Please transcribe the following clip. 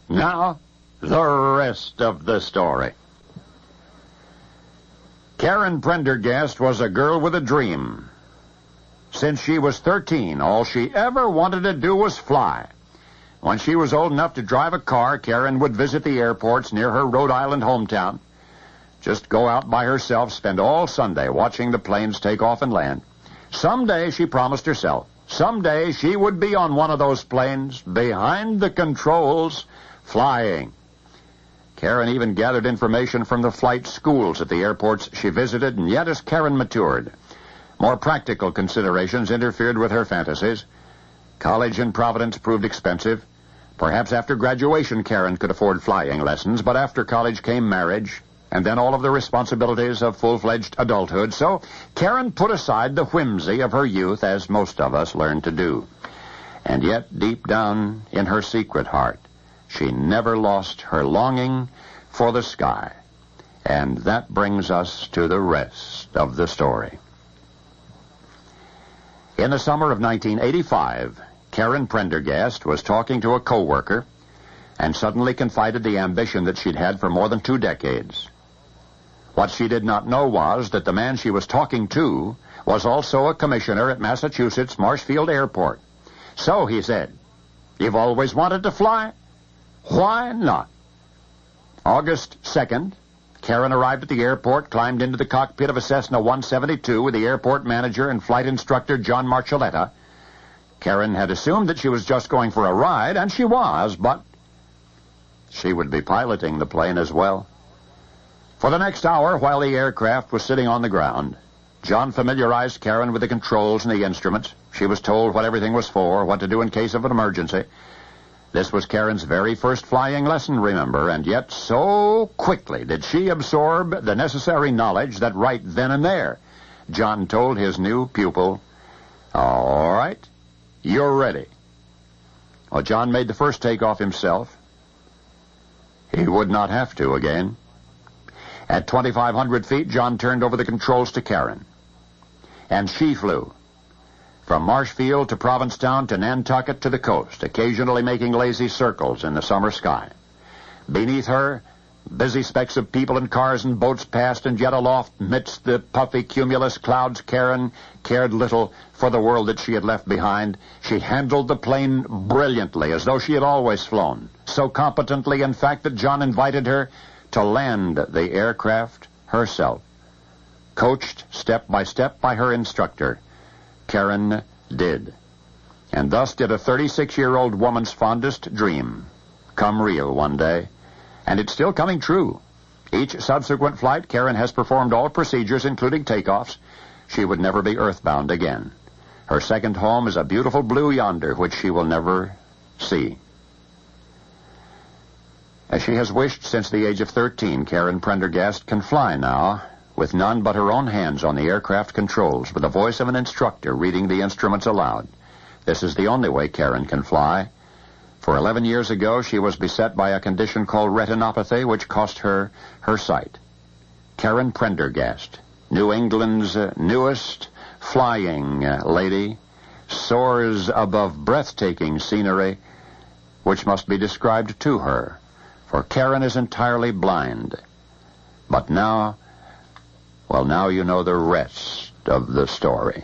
Now, the rest of the story. Karen Prendergast was a girl with a dream. Since she was 13, all she ever wanted to do was fly. When she was old enough to drive a car, Karen would visit the airports near her Rhode Island hometown. Just go out by herself, spend all Sunday watching the planes take off and land. Someday, she promised herself, someday she would be on one of those planes, behind the controls, flying. Karen even gathered information from the flight schools at the airports she visited, and yet as Karen matured, more practical considerations interfered with her fantasies. College in Providence proved expensive. Perhaps after graduation, Karen could afford flying lessons, but after college came marriage, and then all of the responsibilities of full-fledged adulthood. So Karen put aside the whimsy of her youth, as most of us learn to do. And yet, deep down in her secret heart, she never lost her longing for the sky. And that brings us to the rest of the story. In the summer of 1985, Karen Prendergast was talking to a co-worker and suddenly confided the ambition that she'd had for more than 2 decades. What she did not know was that the man she was talking to was also a commissioner at Massachusetts Marshfield Airport. So, he said, "You've always wanted to fly? Why not?" August 2nd, Karen arrived at the airport, climbed into the cockpit of a Cessna 172 with the airport manager and flight instructor John Marcelletta. Karen had assumed that she was just going for a ride, and she was, but she would be piloting the plane as well. For the next hour, while the aircraft was sitting on the ground, John familiarized Karen with the controls and the instruments. She was told what everything was for, what to do in case of an emergency. This was Karen's very first flying lesson, remember, and yet so quickly did she absorb the necessary knowledge that right then and there, John told his new pupil, "All right, you're ready." Well, John made the first takeoff himself. He would not have to again. At 2,500 feet, John turned over the controls to Karen, and she flew. From Marshfield to Provincetown to Nantucket to the coast, occasionally making lazy circles in the summer sky. Beneath her, busy specks of people and cars and boats passed, and yet aloft, midst the puffy cumulus clouds, Karen cared little for the world that she had left behind. She handled the plane brilliantly, as though she had always flown. So competently, in fact, that John invited her to land the aircraft herself. Coached step by her instructor, Karen did. And thus did a 36-year-old woman's fondest dream come real one day. And it's still coming true. Each subsequent flight, Karen has performed all procedures, including takeoffs. She would never be earthbound again. Her second home is a beautiful blue yonder, which she will never see. As she has wished since the age of 13, Karen Prendergast can fly now, with none but her own hands on the aircraft controls, with the voice of an instructor reading the instruments aloud. This is the only way Karen can fly. For 11 years ago, she was beset by a condition called retinopathy, which cost her her sight. Karen Prendergast, New England's newest flying lady, soars above breathtaking scenery, which must be described to her, for Karen is entirely blind. But now, well, now you know the rest of the story.